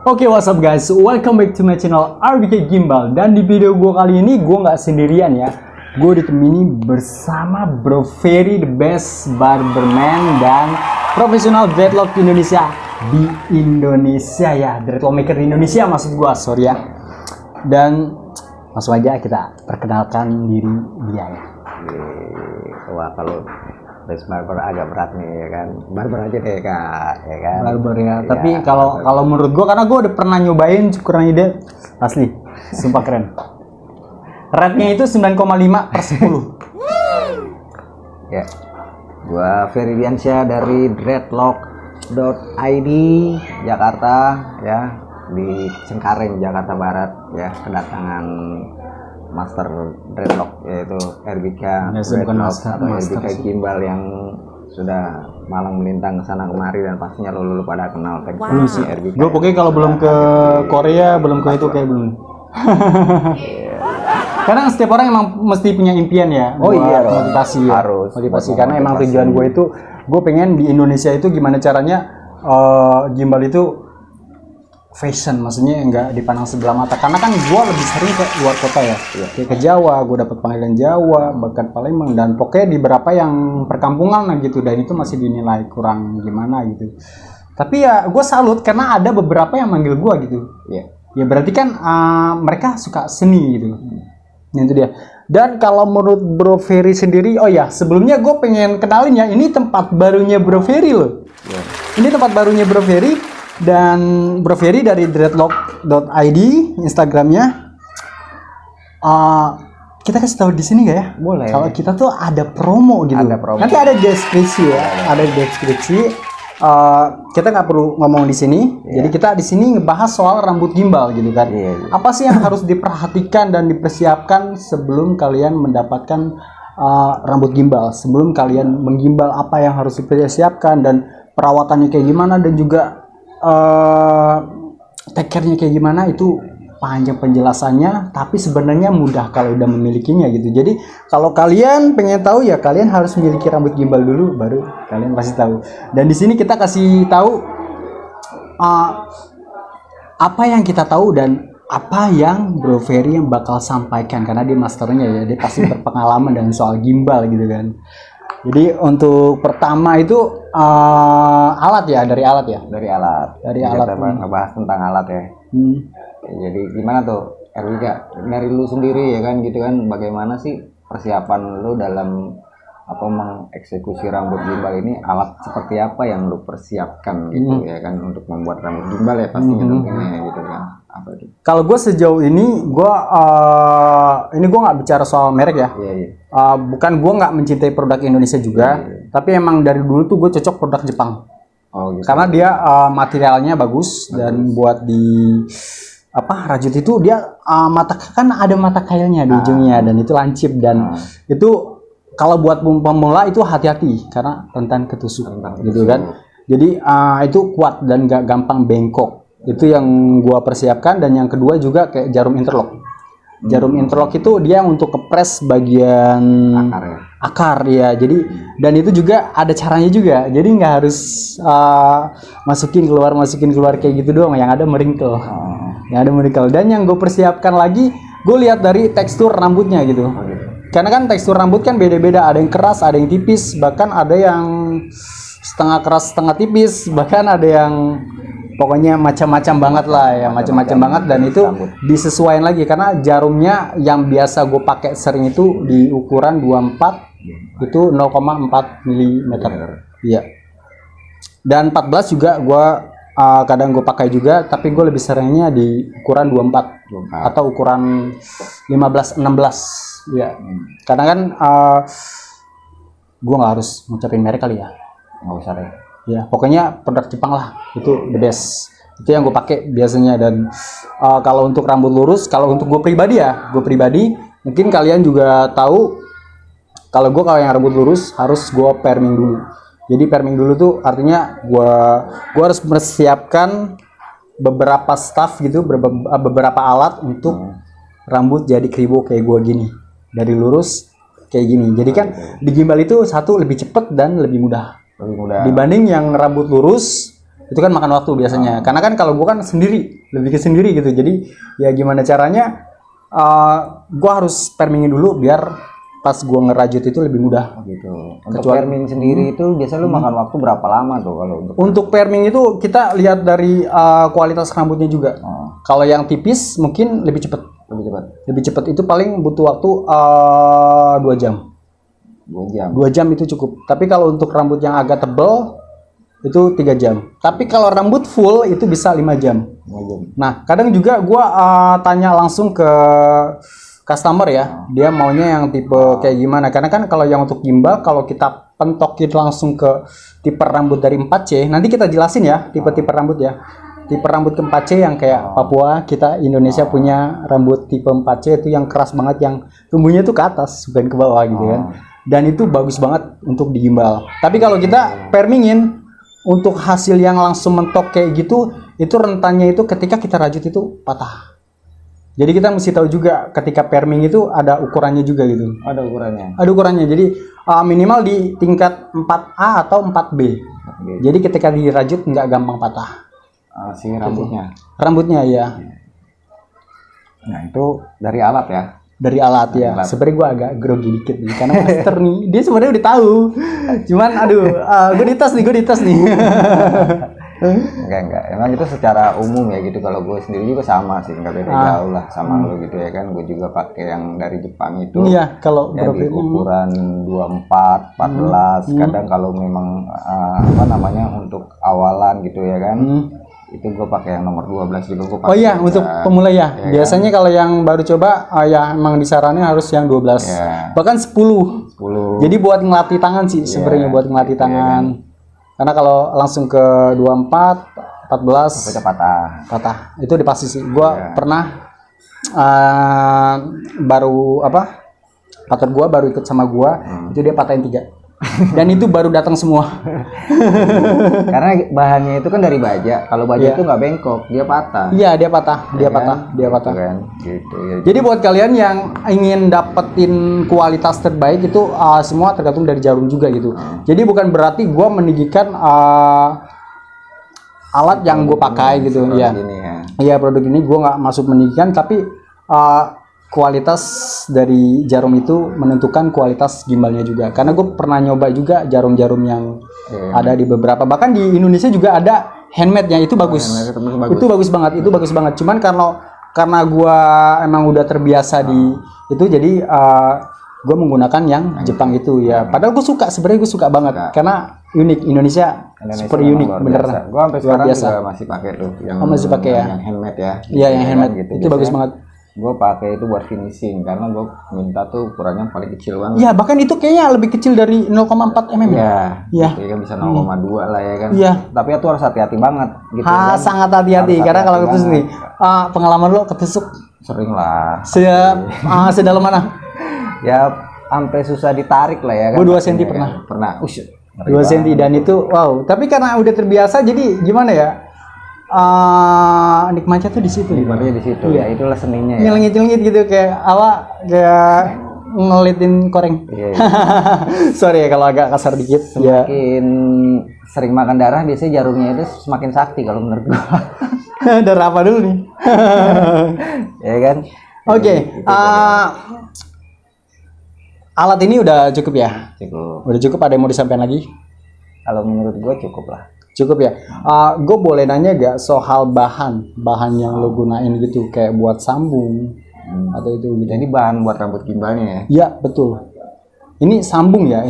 Oke, what's up guys? Welcome back to my channel RBK Gimbal. Dan di video gue kali ini gue nggak sendirian ya. Gue ditemani bersama Bro Ferry, the best barberman dan profesional dreadlock Indonesia di Indonesia ya. Dreadlock maker di Indonesia maksud gue, sorry ya. Dan langsung aja kita perkenalkan diri dia ya. Wah, kalau best barber agak berat nih ya kan. Barber aja deh Kak, ya kan. Barber ya. Tapi kalau menurut gua, karena gua udah pernah nyobain cukuran ide asli, sumpah keren. Rate-nya itu 9,5/10. Ya. Gua Ferry Diansyah dari dreadlock.id Jakarta ya, di Cengkareng Jakarta Barat ya, kedatangan master dreadlock yaitu RBK Dreadlock atau RBK Gimbal yang sudah malang melintang ke sana kemari dan pastinya lu pada kenal RBK. Gue pokoknya kalau belum ke Korea, belum ke itu kayak belum. Karena setiap orang emang mesti punya impian ya. Oh iya, motivasi ya. Harus motivasi karena emang tujuan gue itu, gue pengen di Indonesia itu gimana caranya gimbal itu fashion, maksudnya nggak dipandang sebelah mata. Karena kan gue lebih sering ke luar kota ya, kayak ke Jawa, gue dapat panggilan Jawa, bahkan Palembang, dan pokoknya di beberapa yang perkampungan lah gitu, dan itu masih dinilai kurang gimana gitu. Tapi ya gue salut karena ada beberapa yang manggil gue gitu. Ya berarti kan mereka suka seni gitu. Nah, itu dia. Dan kalau menurut Bro Ferry sendiri, oh ya sebelumnya gue pengen kenalin ya, ini tempat barunya Bro Ferry loh. Ini tempat barunya Bro Ferry. Dan Bro Ferry dari dreadlock.id Instagramnya. Kita kasih tahu di sini nggak ya? Boleh. Kalau kita tuh ada promo gitu. Ada promo. Nanti ada deskripsi ya. Ada deskripsi. Kita nggak perlu ngomong di sini. Jadi kita di sini ngebahas soal rambut gimbal gitu kan. Apa sih yang harus diperhatikan dan dipersiapkan sebelum kalian mendapatkan rambut gimbal? Sebelum kalian menggimbal, apa yang harus dipersiapkan dan perawatannya kayak gimana, dan juga take care-nya kayak gimana, itu panjang penjelasannya, tapi sebenarnya mudah kalau udah memilikinya gitu. Jadi kalau kalian pengen tahu ya, kalian harus memiliki rambut gimbal dulu, baru kalian pasti tahu. Dan di sini kita kasih tahu apa yang kita tahu dan apa yang Bro Ferry yang bakal sampaikan, karena dia masternya ya, dia pasti berpengalaman dengan soal gimbal gitu kan. Jadi untuk pertama itu alat ya, dari alat. Kita ngebahas tentang alat ya. Jadi gimana tuh RBK dari lu sendiri ya kan gitu kan, bagaimana sih persiapan lu dalam mengeksekusi rambut gimbal ini? Alat seperti apa yang lu persiapkan gitu ya kan untuk membuat rambut gimbal ya pastinya tentunya gitu kan. Apa itu? Kalau gue sejauh ini gue nggak bicara soal merek ya. Bukan gue nggak mencintai produk Indonesia juga, tapi emang dari dulu tuh gue cocok produk Jepang. Gitu. Karena dia materialnya bagus dan buat di rajut itu dia kan ada mata kailnya di ujungnya, dan itu lancip, dan itu kalau buat pemula itu hati-hati karena rentan ketusuk gitu kan. Jadi itu kuat dan gak gampang bengkok. Itu yang gua persiapkan. Dan yang kedua juga kayak jarum interlock. Jarum interlock itu dia untuk kepres bagian akar ya. Jadi dan itu juga ada caranya juga. Jadi nggak harus masukin keluar kayak gitu doang. Yang ada meringkel. Dan yang gue persiapkan lagi, gue lihat dari tekstur rambutnya gitu. Karena kan tekstur rambut kan beda-beda, ada yang keras, ada yang tipis, bahkan ada yang setengah keras, setengah tipis, bahkan ada yang pokoknya macam-macam banget lah ya, macam-macam banget. Dan itu disesuaikan lagi karena jarumnya yang biasa gue pakai sering itu di ukuran 24 itu 0,4 mm. Iya. Dan 14 juga gue kadang gue pakai juga, tapi gue lebih seringnya di ukuran 24 atau ukuran 15-16 ya. Karena kan gue nggak harus ngucapin merek kali ya, nggak usah deh ya, pokoknya produk Jepang lah, itu the best. Itu yang gue pakai biasanya. Dan kalau untuk rambut lurus, kalau untuk gue pribadi mungkin kalian juga tahu kalau yang rambut lurus harus gue perming dulu. Jadi perming dulu tuh artinya gue harus mempersiapkan beberapa stuff gitu, beberapa alat untuk rambut jadi kribo kayak gue gini, dari lurus kayak gini. Jadi kan di gimbal itu satu lebih cepet dan lebih mudah dibanding yang rambut lurus. Itu kan makan waktu biasanya. Karena kan kalau gue kan sendiri, lebih ke sendiri gitu. Jadi ya gimana caranya gue harus permingin dulu biar pas gue ngerajut itu lebih mudah. Gitu. Untuk perming sendiri itu biasa lu makan waktu berapa lama tuh kalau untuk perming itu kita lihat dari kualitas rambutnya juga. Kalau yang tipis mungkin lebih cepat. Lebih cepat itu paling butuh waktu 2 jam. 2 jam itu cukup. Tapi kalau untuk rambut yang agak tebal itu 3 jam. Tapi kalau rambut full itu bisa 5 jam. Nah, kadang juga gue tanya langsung ke customer ya, dia maunya yang tipe kayak gimana. Karena kan kalau yang untuk gimbal, kalau kita pentokin langsung ke tipe rambut dari 4C, nanti kita jelasin ya tipe-tipe rambut ya. Tipe rambut ke 4C yang kayak Papua, kita Indonesia punya rambut tipe 4C itu yang keras banget, yang tumbuhnya tuh ke atas bukan ke bawah gitu kan. Dan itu bagus banget untuk digimbal. Tapi kalau kita permingin untuk hasil yang langsung mentok kayak gitu, itu rentannya itu ketika kita rajut itu patah. Jadi kita mesti tahu juga ketika perming itu ada ukurannya juga gitu. Ada ukurannya. Ada ukurannya. Jadi minimal di tingkat 4A atau 4B. Jadi ketika dirajut nggak gampang patah. Si rambutnya. Rambutnya ya. Nah itu dari alat ya. Dari alat ya. Sebenarnya gue agak grogi dikit nih, karena master nih dia sebenarnya udah tahu. Cuman aduh, gue dites nih. Enggak. Emang itu secara umum ya gitu. Kalau gue sendiri juga sama sih, nggak beda jauh lah sama lo gitu ya kan. Gue juga pakai yang dari Jepang itu. Iya, kalau ya, di ukuran 24, 14. Kadang kalau memang untuk awalan gitu ya kan. Itu gue pakai yang nomor 12 juga gue pakai. Oh iya, untuk pemula ya. Biasanya kan? Kalau yang baru coba ya emang disarankan harus yang 12. Bahkan 10. Jadi buat ngelatih tangan sih sebenarnya, buat ngelatih tangan. Karena kalau langsung ke 24, 14 itu patah. Itu udah pasti sih. Gua pernah partner gua baru ikut sama gua, itu dia patahin 3. Dan itu baru datang semua. Karena bahannya itu kan dari baja. Kalau baja itu nggak bengkok, dia patah. Iya, dia patah. Kan? Gitu, ya. Jadi buat kalian yang ingin dapetin kualitas terbaik itu semua tergantung dari jarum juga gitu. Jadi bukan berarti gue meninggikan alat yang gue pakai gitu. Iya, produk ini gue nggak masuk meninggikan, tapi kualitas dari jarum itu menentukan kualitas gimbalnya juga. Karena gue pernah nyoba juga jarum-jarum yang ada di beberapa, bahkan di Indonesia juga ada handmade-nya, itu bagus. Itu bagus banget. Cuman karena gue emang udah terbiasa di itu, jadi gue menggunakan yang Jepang itu ya. Padahal gue suka banget karena unik. Indonesia super unik bener. Gue sampai sekarang juga masih pakai tuh yang handmade ya. Iya, yang handmade gitu. Itu bagus banget. Gue pakai itu buat finishing karena gue minta tuh ukurannya paling kecil banget. Iya, bahkan itu kayaknya lebih kecil dari 0,4 mm. Iya. Kan bisa 0,2 lah ya kan. Iya. Tapi itu harus hati-hati banget gitu kan. Sangat hati-hati karena kalau ketusuk nih, pengalaman lo ketusuk sering lah. Sedalam mana? Ya sampai susah ditarik lah ya kan. Gue 2 cm pernah. 2 cm dan itu wow. Tapi karena udah terbiasa jadi gimana ya? Nikmatnya tuh di situ. Nikmatnya di situ. Ya itulah seninya ya. Nyelengit gitu kayak ngelitin koreng. Iya. Sorry ya kalau agak kasar dikit. Semakin sering makan darah biasanya jarumnya itu semakin sakti kalau menurut gua. Darah apa dulu nih? Ya kan. Oke. Alat ini udah cukup ya? Udah cukup. Ada yang mau disampaikan lagi? Kalau menurut gua cukup lah. Cukup ya. Gue boleh nanya gak soal bahan yang lo gunain gitu, kayak buat sambung atau itu gitu. Jadi bahan buat rambut gimbalnya ya? Iya, betul. Ini sambung ya,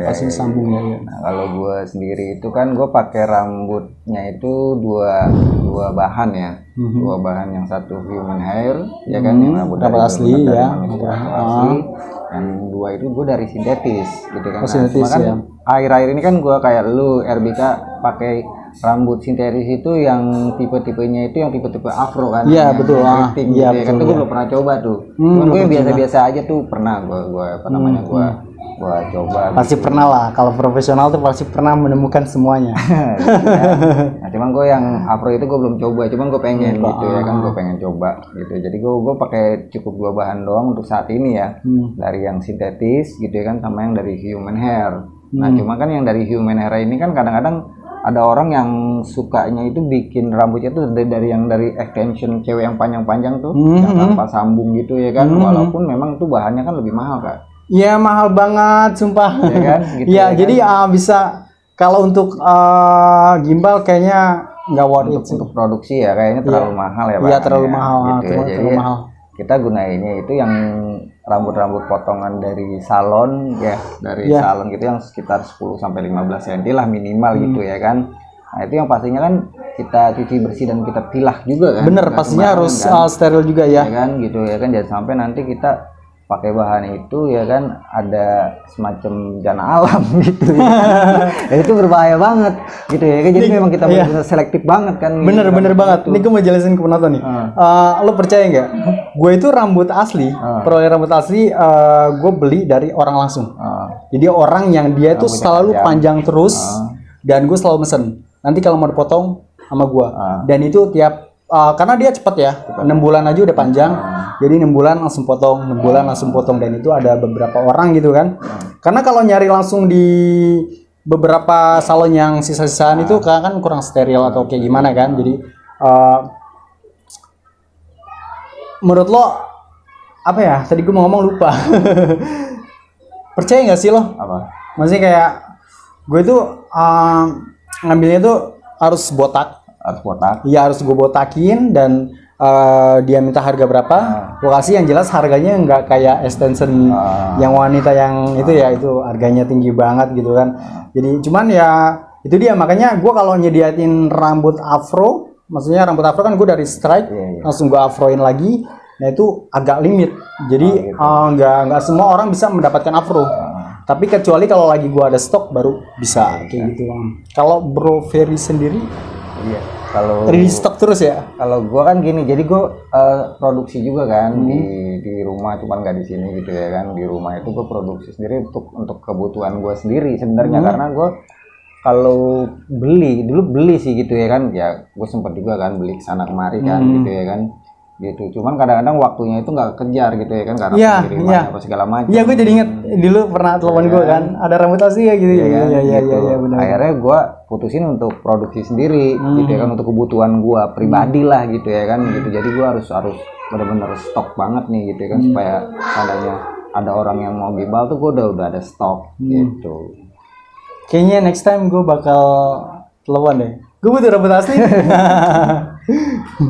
pasti sambung ya. Nah, kalau gue sendiri itu kan gue pakai rambutnya itu dua bahan ya. Dua bahan, yang satu human hair ya kan, yang rambut asli ya. Asli. Yang dua itu gue dari sintetis gitu kan. Sintetis ya. Akhir-akhir ini kan gue kayak lu RBK pakai rambut sintetis itu yang tipe-tipenya itu yang tipe-tipe afro kan. Iya, betul. Iya, gitu. Kan gue belum pernah coba tuh. Gue yang biasa-biasa aja tuh pernah gue coba. Pasti gitu. Pernah lah, kalau profesional tuh pasti pernah menemukan semuanya. Nah, cuman gue yang afro itu gue belum coba, cuman gue pengen gitu ya kan, gue pengen coba gitu. Jadi gue pakai cukup 2 bahan doang untuk saat ini ya. Dari yang sintetis gitu ya kan, sama yang dari human hair. Nah, cuma kan yang dari human hair ini kan kadang-kadang ada orang yang sukanya itu bikin rambutnya tuh dari extension cewek yang panjang-panjang tuh, yang tanpa sambung gitu ya kan, walaupun memang tuh bahannya kan lebih mahal kan. Iya mahal banget, sumpah. Ya kan? Gitu ya, ya jadi kan? bisa kalau untuk gimbal kayaknya nggak worth it Untuk produksi ya kayaknya terlalu mahal ya. Iya terlalu mahal, gitu ya. Jadi mahal. kita gunainnya itu yang rambut-rambut potongan dari salon ya, dari salon gitu yang sekitar 10 sampai 15 cm lah minimal gitu ya kan. Nah, itu yang pastinya kan kita cuci bersih dan kita pilah juga kan. Bener, pastinya harus kan? steril juga ya. Ya kan gitu ya kan, jangan sampai nanti kita pakai bahan itu ya kan ada semacam jana alam gitu ya. Dan itu berbahaya banget gitu ya kan, jadi memang kita benar-benar selektif banget kan. Bener banget. Ini gue mau jelasin ke penonton nih. Lo percaya nggak? Gue itu rambut asli, peroleh rambut asli gue beli dari orang langsung. Jadi orang yang dia itu selalu panjang terus dan gue selalu mesen. Nanti kalau mau dipotong sama gue. Dan itu tiap karena dia cepet ya, 6 bulan aja udah panjang. Jadi 6 bulan langsung potong, 6 bulan langsung potong, dan itu ada beberapa orang gitu kan. Karena kalau nyari langsung di beberapa salon yang sisa-sisaan itu kan kurang steril atau kayak gimana kan. Jadi menurut lo apa ya? Tadi gue mau ngomong lupa. Percaya nggak sih lo? Apa? Maksudnya kayak gue tuh ngambilnya tuh harus botak. Iya harus gue botakin, dan dia minta harga berapa, gue kasih yang jelas harganya nggak kayak extension yang wanita yang itu ya, itu harganya tinggi banget gitu kan. Jadi cuman ya itu dia, makanya gue kalau nyediain rambut afro, maksudnya rambut afro kan gue dari strike langsung gue afroin lagi, nah itu agak limit. Jadi nggak semua orang bisa mendapatkan afro. Tapi kecuali kalau lagi gue ada stok baru bisa kayak gitu. Kalau Bro Ferry sendiri kalau restock terus ya. Kalau gua kan gini, jadi gua produksi juga kan di rumah, cuman nggak di sini gitu ya kan. Di rumah itu gua produksi sendiri untuk kebutuhan gua sendiri sebenarnya, karena gua kalau dulu beli sih gitu ya kan, ya gua sempat juga kan beli kesana kemari kan gitu ya kan gitu. Cuman kadang-kadang waktunya itu nggak kejar gitu ya kan, karena pengiriman apa segala macam. Iya, gue jadi inget dulu pernah telepon gue kan, ada rambut asli ya gitu. Iya benar. Akhirnya gue putusin untuk produksi sendiri gitu ya kan, untuk kebutuhan gue pribadi lah gitu ya kan gitu. Jadi gue harus benar-benar stok banget nih gitu ya kan, supaya adanya ada orang yang mau gimbal tuh gue udah ada stok gitu. Kayaknya next time gue bakal telepon deh. Gue butuh rambut asli.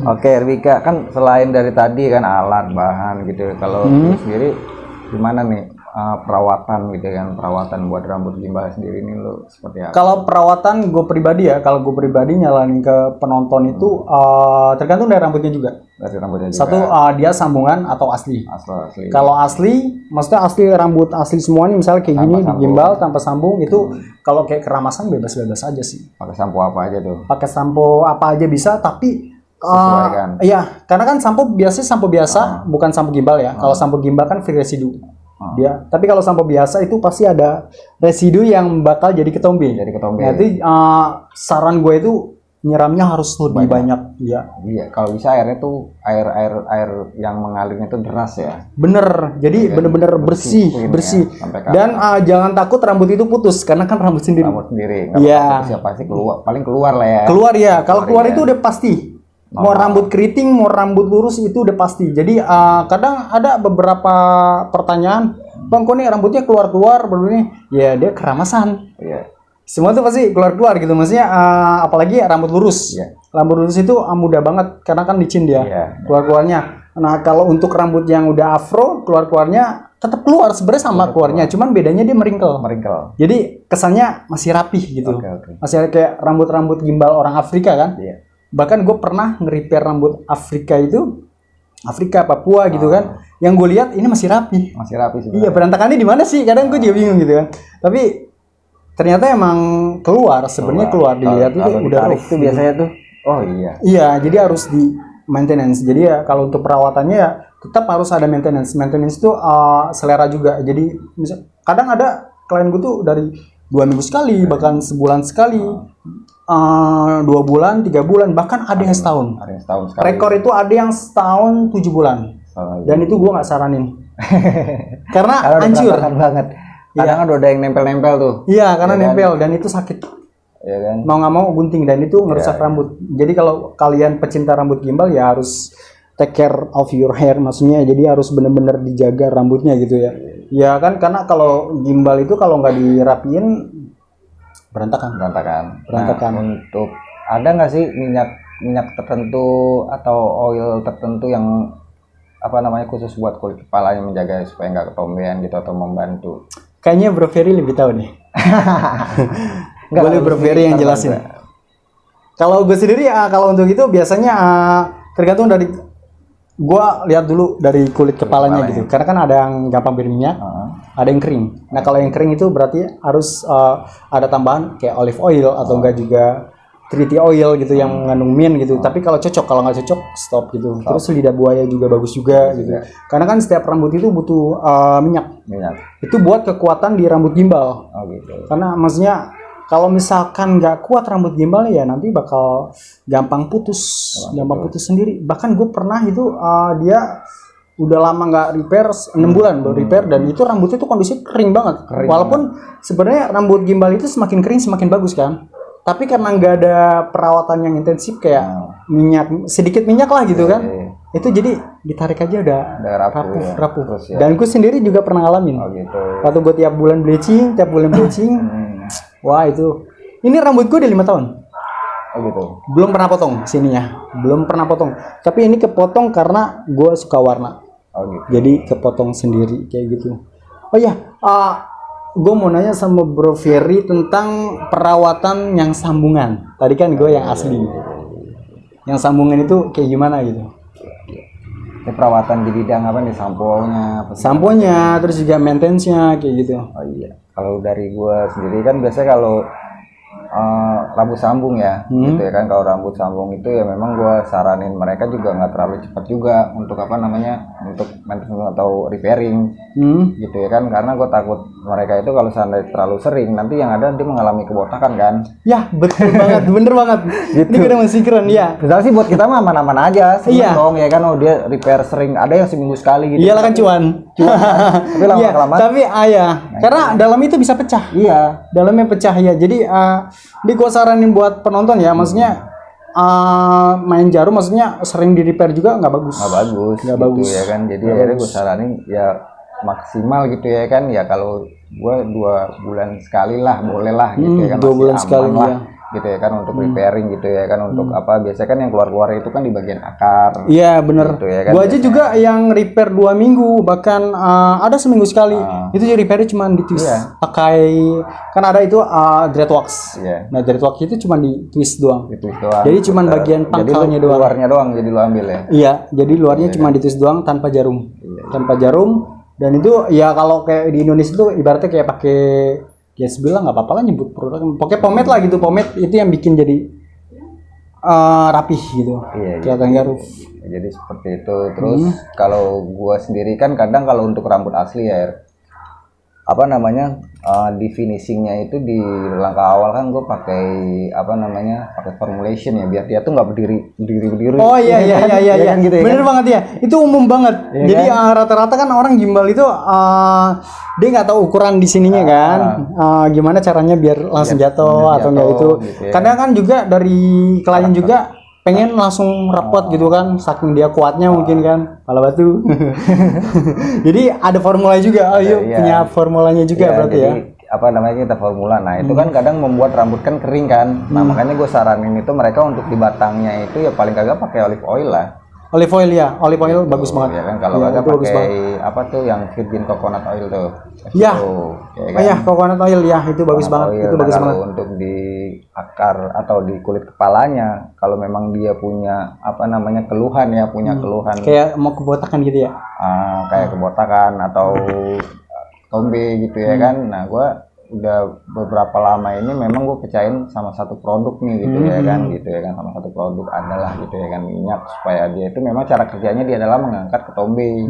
Oke, Rika, kan selain dari tadi kan alat, bahan gitu, kalau lu sendiri gimana nih perawatan gitu kan, perawatan buat rambut gimbal sendiri ini lu seperti apa? Kalau perawatan gue pribadi ya, kalau gue pribadi nyalain ke penonton itu tergantung dari rambutnya juga. Dari rambutnya juga. Satu dia sambungan atau asli. Asli. Kalau asli, maksudnya asli rambut asli semua nih, misalnya kayak gini di gimbal tanpa sambung itu, kalau kayak keramasan bebas-bebas aja sih. Pakai sampo apa aja tuh? Pakai sampo apa aja bisa, tapi sesuaikan. Iya, karena kan sampo biasanya sampo biasa, bukan sampo gimbal ya. Kalau sampo gimbal kan free residu. Dia, tapi kalau sampo biasa itu pasti ada residu yang bakal jadi ketombe. Nanti saran gue itu nyiramnya harus lebih banyak. Iya, kalau bisa airnya tuh air yang mengalirnya itu deras ya. Bener, jadi bener-bener bersih. Ya, dan jangan takut rambut itu putus, karena kan rambut sendiri. Iya. Siapa sih paling keluar lah ya. Keluar ya, kalau keluar itu udah pasti. Mau rambut keriting, mau rambut lurus itu udah pasti. Jadi kadang ada beberapa pertanyaan, bang kok nih rambutnya keluar begini? Ya dia keramasan. Iya. Semua tuh pasti keluar gitu, maksudnya apalagi rambut lurus. Rambut lurus itu mudah banget karena kan licin dia keluarnya. Nah kalau untuk rambut yang udah afro, keluarnya tetap keluar sebenarnya sama keluarnya, cuman bedanya dia meringkel. Jadi kesannya masih rapih gitu. Masih kayak rambut gimbal orang Afrika kan. Bahkan gue pernah nge-repair rambut Afrika Papua gitu kan, yang gue lihat ini masih rapi sebenarnya. Iya, berantakannya di mana sih, kadang gue juga bingung gitu kan, tapi ternyata emang keluar dilihat itu udah itu biasanya tuh iya, jadi harus di maintenance. Jadi ya kalau untuk perawatannya ya tetap harus ada maintenance itu selera juga. Jadi kadang ada klien gue tuh dari 2 minggu sekali, bahkan sebulan sekali, 2 bulan, 3 bulan, bahkan ada yang setahun. Rekor itu ada yang setahun 7 bulan. Dan itu gue nggak saranin. Karena hancur banget. Kadang kan udah yang nempel-nempel tuh. Iya, karena nempel dan itu sakit. ya kan? Mau nggak mau gunting dan itu ngerusak rambut. Jadi kalau kalian pecinta rambut gimbal ya harus take care of your hair, maksudnya jadi harus benar-benar dijaga rambutnya gitu ya. Ya kan, karena kalau gimbal itu kalau nggak dirapiin berantakan. Nah, untuk ada nggak sih minyak tertentu atau oil tertentu yang apa namanya khusus buat kulit kepalanya menjaga supaya nggak ketombean gitu atau membantu? Kayaknya Bro Ferry lebih tahu nih. Boleh Bro Ferry yang jelasin. Kalau gue sendiri kalau untuk itu biasanya tergantung dari gua lihat dulu dari kulit kepalanya gitu. Karena kan ada yang gampang berminyak, ada yang kering. Nah, kalau yang kering itu berarti harus ada tambahan kayak olive oil atau enggak juga tree oil gitu yang mengandung mint gitu. Tapi kalau nggak cocok stop gitu. Terus lidah buaya juga bagus juga gitu. Karena kan setiap rambut itu butuh minyak. Itu buat kekuatan di rambut gimbal. Gitu. Karena maksudnya kalau misalkan nggak kuat rambut gimbal ya nanti bakal gampang putus sendiri. Bahkan gue pernah itu dia udah lama nggak repair, 6 bulan baru repair dan itu rambutnya tuh kondisi kering banget. Walaupun sebenarnya rambut gimbal itu semakin kering semakin bagus kan. Tapi karena nggak ada perawatan yang intensif kayak sedikit minyak lah gitu kan. Itu jadi ditarik aja udah rapuh. Terus, ya. Dan gue sendiri juga pernah ngalamin. Gitu. Waktu gue tiap bulan bleaching. Wah itu, ini rambut gue udah 5 tahun. Gitu. Belum pernah potong sininya, belum pernah potong. Tapi ini kepotong karena gue suka warna. Gitu. Jadi kepotong sendiri kayak gitu. Oh ya, gue mau nanya sama Bro Ferry tentang perawatan yang sambungan. Tadi kan gue yang asli. Yang sambungan itu kayak gimana gitu? Ini perawatan di bidang apa nih, samponya, terus juga maintenance-nya kayak gitu. Oh iya. Kalau dari gua sendiri kan biasanya kalau rambut sambung ya, gitu ya kan. Kalau rambut sambung itu ya memang gua saranin mereka juga nggak terlalu cepat juga untuk apa namanya, untuk maintenance atau repairing, gitu ya kan. Karena gua takut mereka itu kalau seandainya terlalu sering nanti yang ada dia mengalami kebotakan kan. Ya betul banget, bener banget. Gitu. Ini keren masih keren ya. Misalnya sih buat kita mah aman-aman aja, dong ya kan. Oh dia repair sering, ada yang seminggu sekali gitu. Iyalah kan cuan. Tapi lama-kelamaan. Tapi karena dalam itu bisa pecah. Iya. Dalamnya pecah ya. Jadi di gua saranin buat penonton ya, maksudnya main jarum maksudnya sering di repair juga nggak bagus. Nggak bagus ya kan. Jadi akhirnya gua saranin ya maksimal gitu ya kan. Ya kalau gua 2 bulan sekali lah boleh lah gitu ya kan. 2 bulan sekali lah. Gitu ya kan untuk repairing gitu ya kan. Untuk apa biasanya kan yang keluar itu kan di bagian akar. Iya bener gitu ya kan, gua aja juga yang repair 2 minggu bahkan ada seminggu sekali. Itu jadi repairnya cuma di twist pakai, kan ada itu dreadlocks. Nah dreadlocks itu cuma di twist doang. Jadi cuma bagian pangkalnya doang. Luarnya doang jadi lu ambil ya. Iya, jadi luarnya cuma di twist doang tanpa jarum. Dan itu ya kalau kayak di Indonesia itu ibaratnya kayak pakai, ya sebilang nggak apa-apa lah nyebut produk, pokoknya pomade lah gitu. Pomade itu yang bikin jadi rapih gitu. Kelihatan garuh. Jadi seperti itu. Terus kalau gua sendiri kan kadang kalau untuk rambut asli ya, apa namanya, di finishingnya itu di langkah awal kan gue pakai apa namanya, pakai formulation ya biar dia tuh nggak berdiri. Oh iya kan, gitu ya, bener kan? banget ya, itu umum banget ya. Jadi kan? Rata-rata kan orang gimbal itu dia nggak tahu ukuran di sininya kan, gimana caranya biar langsung jatuh atau enggak itu gitu ya. Kadang kan juga dari klien juga pengen langsung rapot gitu kan, saking dia kuatnya mungkin kan, pala batu. Jadi ada formula juga, punya formulanya juga berarti jadi, ya. Apa namanya, kita formula. Nah itu kan kadang membuat rambut kan kering kan. Nah makanya gue saranin itu mereka untuk di batangnya itu ya paling kagak pakai olive oil lah. Olive oil ya, olive oil bagus banget. Ya kan, kalau kagak pakai apa tuh yang virgin coconut oil tuh. Iya. Ya kan? Coconut oil ya, itu bagus banget. Itu bagus banget. Untuk di akar atau di kulit kepalanya, kalau memang dia punya apa namanya keluhan ya, keluhan. Kayak mau kebotakan gitu ya. Kayak kebotakan atau tombe gitu ya kan. Nah, gua udah beberapa lama ini memang gue percayain sama satu produk nih gitu ya kan, sama satu produk adalah gitu ya kan, minyak, supaya dia itu memang cara kerjanya dia adalah mengangkat ketombe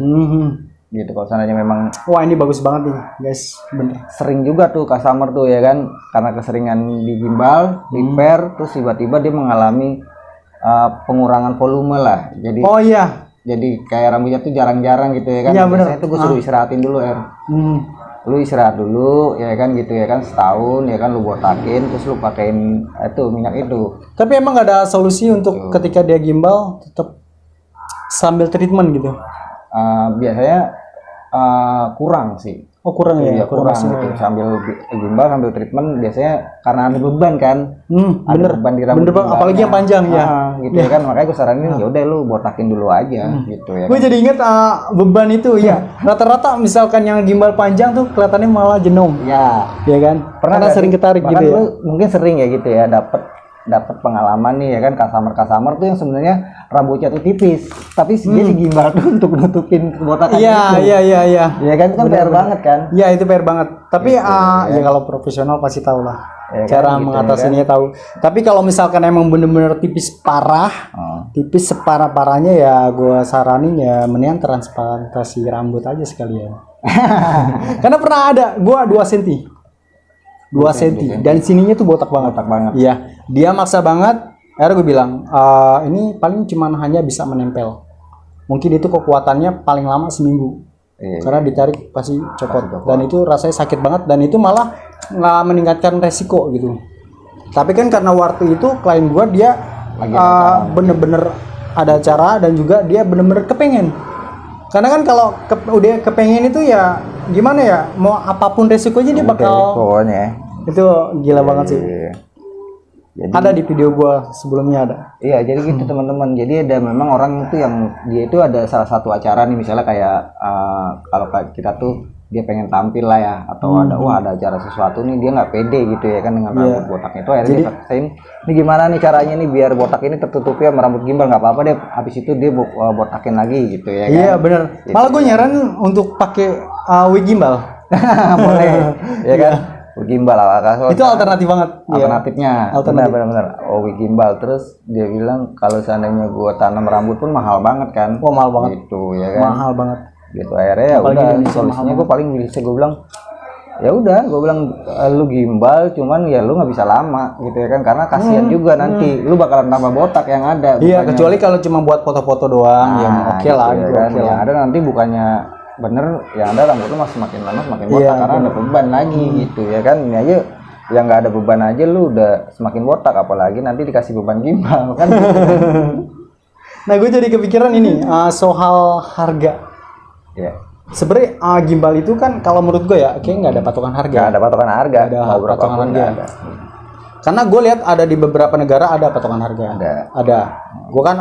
gitu. Kalau seandainya memang wah ini bagus banget nih guys, bener. Sering juga tuh customer tuh ya kan, karena keseringan digimbal, repair, terus tiba-tiba dia mengalami pengurangan volume lah. Jadi jadi kayak rambutnya tuh jarang-jarang gitu ya kan. Iya, biasanya tuh gue suruh istirahatin dulu lu istirahat dulu ya kan gitu ya kan, setahun ya kan lu botakin terus lu pakein itu minyak itu. Tapi emang nggak ada solusi untuk ketika dia gimbal tetap sambil treatment gitu? Biasanya kurang sih. Oh kurang ya, kurang gitu. Sambil gimbal sambil treatment biasanya karena ada beban kan. Bener. Beban di rambut. Bener bang, apalagi yang panjang ya. Gitu ya kan, makanya gue saranin ya udah lu botakin dulu aja gitu ya. Gue jadi inget beban itu ya. Rata-rata misalkan yang gimbal panjang tuh kelihatannya malah jenuh. Ya kan? Karena sering ketarik gitu ya. Lu mungkin sering ya gitu ya, dapat pengalaman nih ya kan, customer tuh yang sebenarnya rambutnya tuh tipis tapi dia gimbal tuh untuk nutupin botakan itu. Iya. Ya kan, itu kan PR banget kan. Iya itu PR banget. Tapi ya kalau profesional pasti tahu lah ya cara kan, gitu, mengatasinya tahu. Tapi kalau misalkan emang bener-bener tipis parah, tipis separah-parahnya ya gue saranin ya mendingan transplantasi rambut aja sekalian. Karena pernah ada gue 2 cm. 2 cm dan sininya tuh botak banget. Iya, dia maksa banget. Akhirnya gue bilang, ini paling cuman hanya bisa menempel. Mungkin itu kekuatannya paling lama seminggu. Karena ditarik pasti copot. Dan itu rasanya sakit banget dan itu malah nggak meningkatkan resiko gitu. Tapi kan karena waktu itu klien gue dia bener-bener ada acara dan juga dia bener-bener kepengen. Karena kan kalau udah kepengen itu ya gimana ya, mau apapun resikonya dia bakal pokoknya. Itu gila banget sih. Jadi, ada di video gua sebelumnya ada. Iya, jadi gitu teman-teman. Jadi ada memang orang itu yang dia itu ada salah satu acara nih, misalnya kayak kalau kita tuh dia pengen tampil lah ya, atau ada acara sesuatu nih, dia nggak pede gitu ya kan dengan rambut botaknya itu. Akhirnya dia paksain, ini gimana nih caranya nih biar botak ini tertutupi sama rambut gimbal. Nggak apa-apa deh, habis itu dia botakin lagi gitu ya kan. Iya bener. Gitu. Malah gue nyaran untuk pakai wig gimbal. Boleh ya kan. Gimbal itu alternatif banget. Alternatifnya benar-benar wig gimbal. Terus dia bilang kalau seandainya gua tanam rambut pun mahal banget kan. Mahal banget gitu ya kan, mahal banget gitu. Akhirnya ya udah solusinya gua paling bisa gua bilang ya udah, gua bilang lu gimbal cuman ya lu nggak bisa lama gitu ya kan, karena kasihan juga nanti lu bakalan tambah botak yang ada. Iya, kecuali kalau cuma buat foto-foto doang ya oke lah gitu kan. Yang ada nanti bukannya bener, yang ada rambut lu masih makin lama semakin botak karena ada beban lagi gitu ya kan. Ini aja yang nggak ada beban aja lu udah semakin botak, apalagi nanti dikasih beban gimbal kan gitu. Nah gue jadi kepikiran ini soal harga. Sebenarnya gimbal itu kan kalau menurut gue ya kayak nggak ada patokan harga. Nggak ada patokan harga. Ada patokan harga. Karena gue lihat ada di beberapa negara ada patokan harga. Ada. Gue kan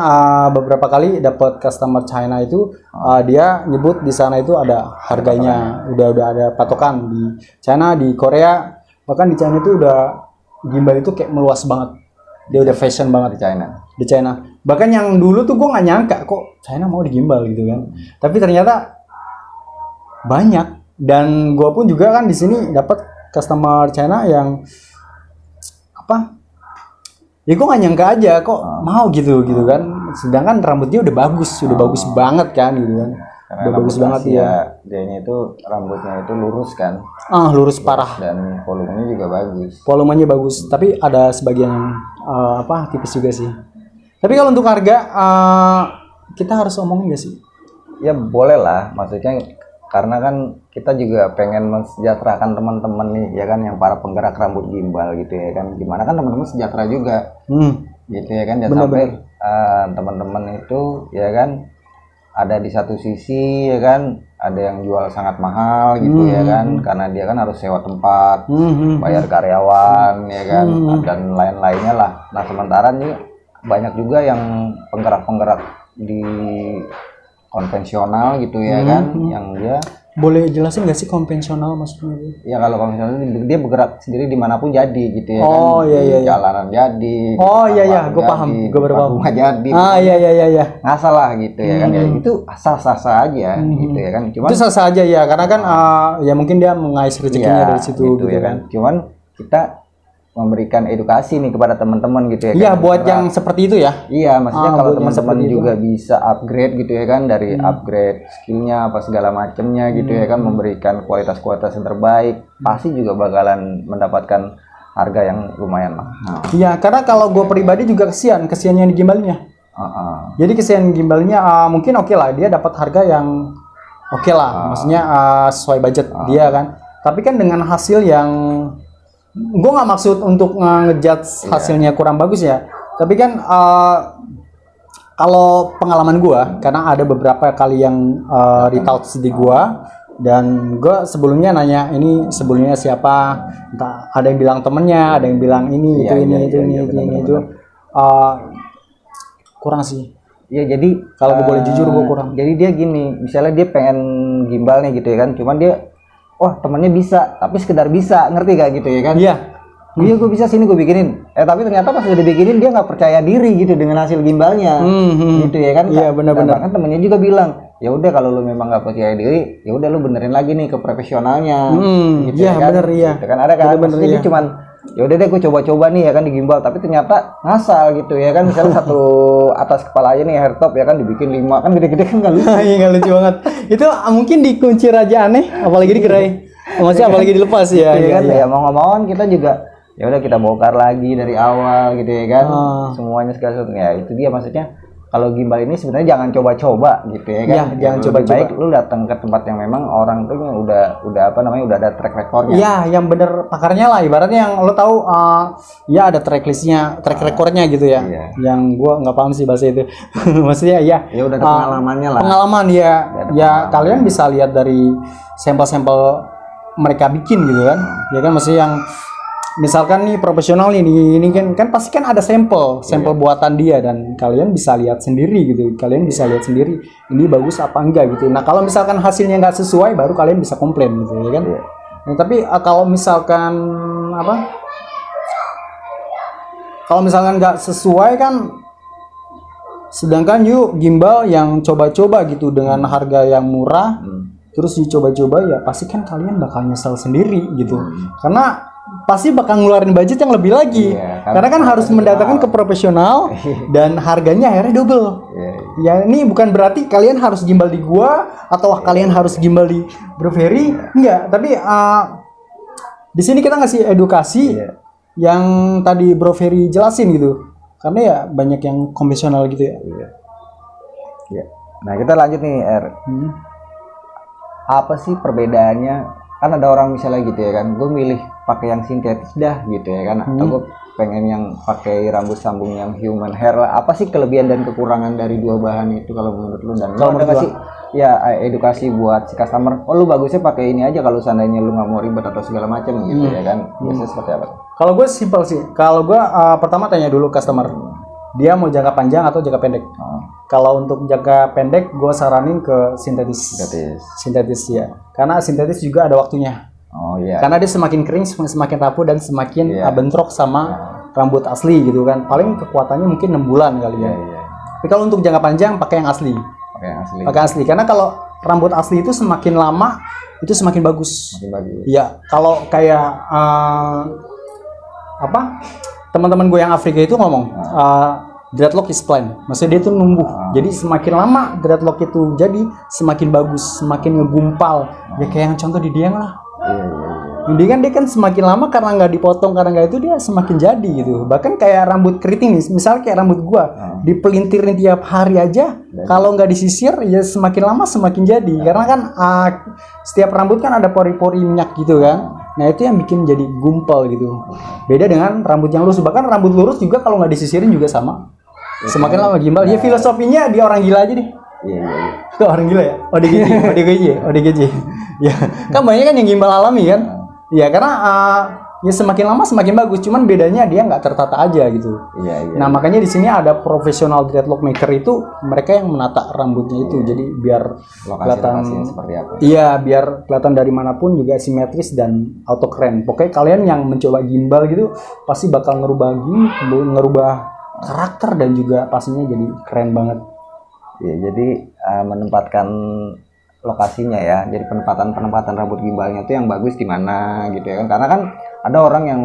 beberapa kali dapat customer China itu dia nyebut di sana itu ada harganya, udah ada patokan di China, di Korea, bahkan di China itu udah gimbal itu kayak meluas banget. Dia udah fashion banget di China. Bahkan yang dulu tuh gue nggak nyangka kok China mau digimbal gitu kan. Tapi ternyata banyak, dan gue pun juga kan di sini dapat customer China yang ya gue gak nyangka aja kok mau gitu kan, sedangkan rambutnya udah bagus banget kan gitu kan. Karena udah bagus banget ya, dianya itu rambutnya itu lurus kan, lurus parah, dan volumenya juga bagus, tapi ada sebagian tipis juga sih. Tapi kalau untuk harga kita harus omongin gak sih? Ya boleh lah, maksudnya karena kan kita juga pengen mensejahterakan teman-teman nih ya kan, yang para penggerak rambut gimbal gitu ya kan, gimana kan teman-teman sejahtera juga gitu ya kan, jangan sampai teman-teman itu ya kan ada di satu sisi ya kan, ada yang jual sangat mahal gitu ya kan, karena dia kan harus sewa tempat, bayar karyawan ya kan, dan lain-lainnya lah. Nah sementara nih banyak juga yang penggerak-penggerak di konvensional gitu ya kan, yang dia boleh jelasin nggak sih konvensional maksudnya? Ya kalau konvensional dia bergerak sendiri dimanapun jadi gitu ya kan, jalanan jadi, gue paham, gue baru paham, rumah jadi, nggak salah gitu ya kan, ya itu sah-sah aja gitu ya kan, cuman itu sah-sah aja ya, karena kan ya mungkin dia mengais rezekinya dari situ gitu ya kan, cuman kita memberikan edukasi nih kepada teman-teman gitu ya. Iya, kan? Buat yang seperti itu ya. Iya, maksudnya kalau teman-teman juga bisa upgrade gitu ya kan, dari upgrade skillnya apa segala macamnya gitu ya kan, memberikan kualitas-kualitas yang terbaik, pasti juga bakalan mendapatkan harga yang lumayan mahal. Iya, karena kalau gue pribadi juga kesian yang digimbalnya. Jadi kesian gimbalnya mungkin oke lah, dia dapat harga yang oke lah, maksudnya sesuai budget dia kan. Tapi kan dengan hasil yang gue nggak maksud untuk ngejudge hasilnya kurang bagus ya. Tapi kan kalau pengalaman gue, karena ada beberapa kali yang retouch di gue, dan gue sebelumnya nanya ini sebelumnya siapa, entah ada yang bilang temennya, ada yang bilang ini itu kurang sih. Iya, jadi kalau gue boleh jujur gue kurang. Jadi dia gini, misalnya dia pengen gimbal nih gitu ya kan, cuman dia temennya bisa, tapi sekedar bisa, ngerti gak gitu ya kan? Iya. Iya gue bisa, sini gue bikinin. Tapi ternyata pas udah dibikinin dia nggak percaya diri gitu dengan hasil gimbalnya, gitu ya kan? Iya benar-benar. Kan temennya juga bilang, ya udah kalau lu memang nggak percaya diri, ya udah lu benerin lagi nih ke profesionalnya. Gitu iya kan? bener iya. Gitu kan ada kan? Jadi cuman ya udah deh gue coba-coba nih ya kan di gimbal, tapi ternyata ngasal gitu ya kan? Misalnya satu atas kepala aja nih hairtop ya kan dibikin 5 kan gede-gede kan nggak lucu. Iya nggak lucu banget. Itu mungkin dikunci raja aneh, apalagi digerai. Maksudnya apalagi dilepas ya. Iya kan? Ya mau nggak mau kan kita juga ya udah kita bongkar lagi dari awal gitu ya kan, semuanya segala sesuatu ya itu dia maksudnya. Kalau gimbal ini sebenarnya jangan coba-coba gitu ya kan, jangan coba-coba. Baik lu datang ke tempat yang memang orang tuh udah apa namanya udah ada track recordnya. Iya, yang bener pakarnya lah, ibaratnya yang lo tahu ya ada track listnya, track recordnya gitu ya. Yang gua nggak paham sih bahasa itu. Maksudnya ya udah ada pengalamannya lah. Pengalaman ya, kalian bisa lihat dari sampel-sampel mereka bikin gitu kan. Ya kan maksudnya yang misalkan nih profesional ini kan pasti kan ada sampel buatan dia, dan kalian bisa lihat sendiri gitu. Kalian bisa lihat sendiri ini bagus apa enggak gitu. Nah, kalau misalkan hasilnya nggak sesuai baru kalian bisa komplain gitu ya kan. Nah, tapi kalau misalkan kalau misalkan nggak sesuai kan, sedangkan yuk gimbal yang coba-coba gitu dengan harga yang murah, terus dicoba-coba ya pasti kan kalian bakal nyesel sendiri gitu. Karena pasti bakal ngeluarin budget yang lebih lagi, karena kan harus mendatangkan ke profesional dan harganya akhirnya double. Ya ini bukan berarti kalian harus gimbal di gua atau kalian harus gimbal di Bro Ferry, enggak. Tapi di sini kita ngasih edukasi yang tadi Bro Ferry jelasin gitu, karena ya banyak yang konvensional gitu ya. Nah kita lanjut nih apa sih perbedaannya? Kan ada orang misalnya gitu ya kan, gue milih pakai yang sintetis dah gitu ya kan, atau gue pengen yang pakai rambut sambung yang human hair lah. Apa sih kelebihan dan kekurangan dari dua bahan itu kalau menurut lu? Dan kalau ada sih ya edukasi buat si customer, lu bagusnya pakai ini aja kalau seandainya lu nggak mau ribet atau segala macam gitu ya kan. Biasanya seperti apa? Kalau gue simpel sih, kalau gue pertama tanya dulu customer, dia mau jangka panjang atau jangka pendek. Kalau untuk jangka pendek gue saranin ke sintetis ya, karena sintetis juga ada waktunya. Karena dia semakin kering semakin rapuh dan semakin bentrok sama rambut asli gitu kan. Paling kekuatannya mungkin 6 bulan kali ya. Tapi kalau untuk jangka panjang pakai yang asli. Pakai asli karena kalau rambut asli itu semakin lama itu semakin bagus. Iya, kalau kayak teman-teman gue yang Afrika itu ngomong dreadlock is plan, maksudnya dia tuh numbuh. Jadi semakin lama dreadlock itu jadi semakin bagus, semakin ngegumpal. Ya kayak yang contoh di Dieng lah. Ini kan dia kan semakin lama karena nggak dipotong, karena nggak itu dia semakin jadi gitu. Bahkan kayak rambut keriting nih, misalnya kayak rambut gua dipelintirin tiap hari aja, kalau nggak disisir ya semakin lama semakin jadi. Karena kan setiap rambut kan ada pori-pori minyak gitu kan. Nah itu yang bikin jadi gumpal gitu. Beda dengan rambut yang lurus. Bahkan rambut lurus juga kalau nggak disisirin juga sama. Semakin lama gimbal. Ya filosofinya dia orang gila aja deh. Kok orang gila ya? ODGJ. Ya, kan banyak kan yang gimbal alami kan? Ya karena ya semakin lama semakin bagus. Cuman bedanya dia nggak tertata aja gitu. Nah makanya di sini ada profesional dreadlock maker itu, mereka yang menata rambutnya itu. Jadi biar kelihatan seperti apa? Iya, biar kelihatan dari manapun juga simetris dan auto keren. Pokoknya kalian yang mencoba gimbal gitu pasti bakal ngerubah karakter dan juga pastinya jadi keren banget. Jadi menempatkan lokasinya ya. Jadi penempatan rambut gimbalnya itu yang bagus di mana gitu ya kan. Karena kan ada orang yang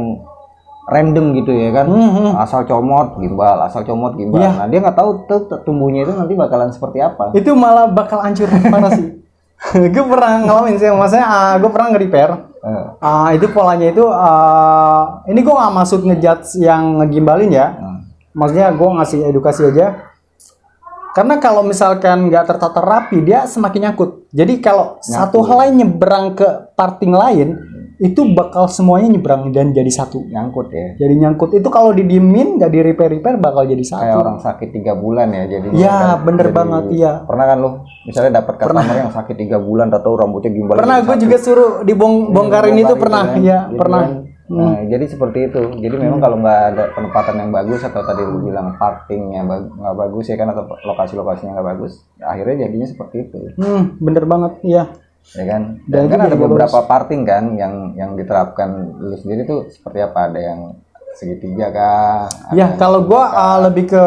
random gitu ya kan. Asal comot gimbal. Nah, dia nggak tahu tuh tumbuhnya itu nanti bakalan seperti apa. Itu malah bakal hancur parah sih. Gue pernah ngalamin sih, maksudnya gue pernah nge-repair. Itu polanya itu ini gue nggak maksud ngejudge yang ngegimbalin ya. Maksudnya gue ngasih edukasi aja. Karena kalau misalkan nggak tertata rapi, dia semakin nyangkut. Jadi kalau satu helai nyebrang ke parting lain, itu bakal semuanya nyebrang dan jadi satu. Nyangkut ya. Jadi nyangkut itu kalau didiemin, nggak di repair bakal jadi satu. Kayak orang sakit 3 bulan ya. Jadi ya bener banget iya. Pernah kan lo misalnya dapat customer yang sakit 3 bulan atau rambutnya gimbal? Pernah, gue juga suruh dibongkarin itu pernah. Ya gitu pernah. Kan. Nah, jadi seperti itu. Jadi memang kalau nggak ada penempatan yang bagus atau tadi lu bilang parkingnya nggak bagus ya kan, atau lokasi-lokasinya nggak bagus, ya akhirnya jadinya seperti itu. Bener banget, iya. Ya kan. Dan kan ada beberapa parting kan yang diterapkan lu sendiri tuh seperti apa? Ada yang segitiga kah? Ya kalau gua lebih ke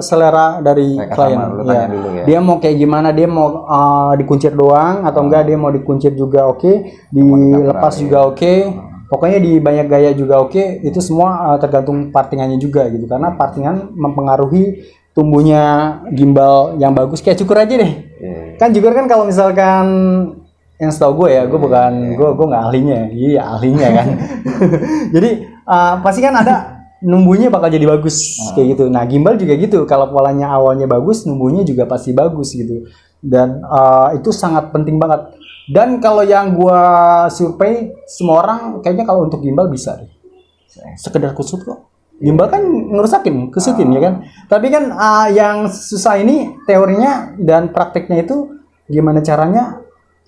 selera dari klien. Ya. Dulu ya. Dia mau kayak gimana? Dia mau dikuncir doang atau enggak? Dia mau dikuncir juga oke, dilepas juga oke. Pokoknya di banyak gaya juga oke. Itu semua tergantung partingannya juga gitu. Karena partingan mempengaruhi tumbuhnya gimbal yang bagus. Kayak cukur aja deh. Kan cukur kan kalau misalkan yang setahu gue ya, gue bukan gue nggak ahlinya, iya ahlinya kan. Jadi pasti kan ada numbuhnya bakal jadi bagus kayak gitu. Nah gimbal juga gitu, kalau polanya awalnya bagus, numbuhnya juga pasti bagus gitu. Dan itu sangat penting banget. Dan kalau yang gue survei, semua orang kayaknya kalau untuk gimbal bisa deh. Sekedar kusut kok. Gimbal kan ngerusakin, kusutin ya kan. Tapi kan yang susah ini teorinya dan prakteknya itu gimana caranya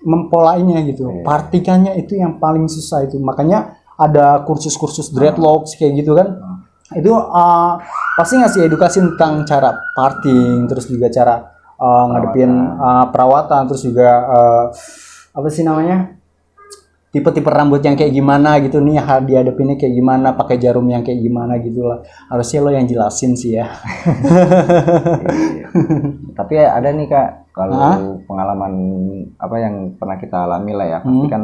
mempolainya gitu. Partikannya itu yang paling susah itu. Makanya ada kursus-kursus dreadlocks kayak gitu kan. Itu pasti ngasih edukasi tentang cara parting, terus juga cara ngadepin perawatan, terus juga apa sih namanya? Tipe-tipe rambut yang kayak gimana gitu nih, dihadapinnya kayak gimana, pakai jarum yang kayak gimana gitu lah. Harusnya lo yang jelasin sih ya. Tapi ada nih Kak, kalau pengalaman apa yang pernah kita alami lah ya, pasti kan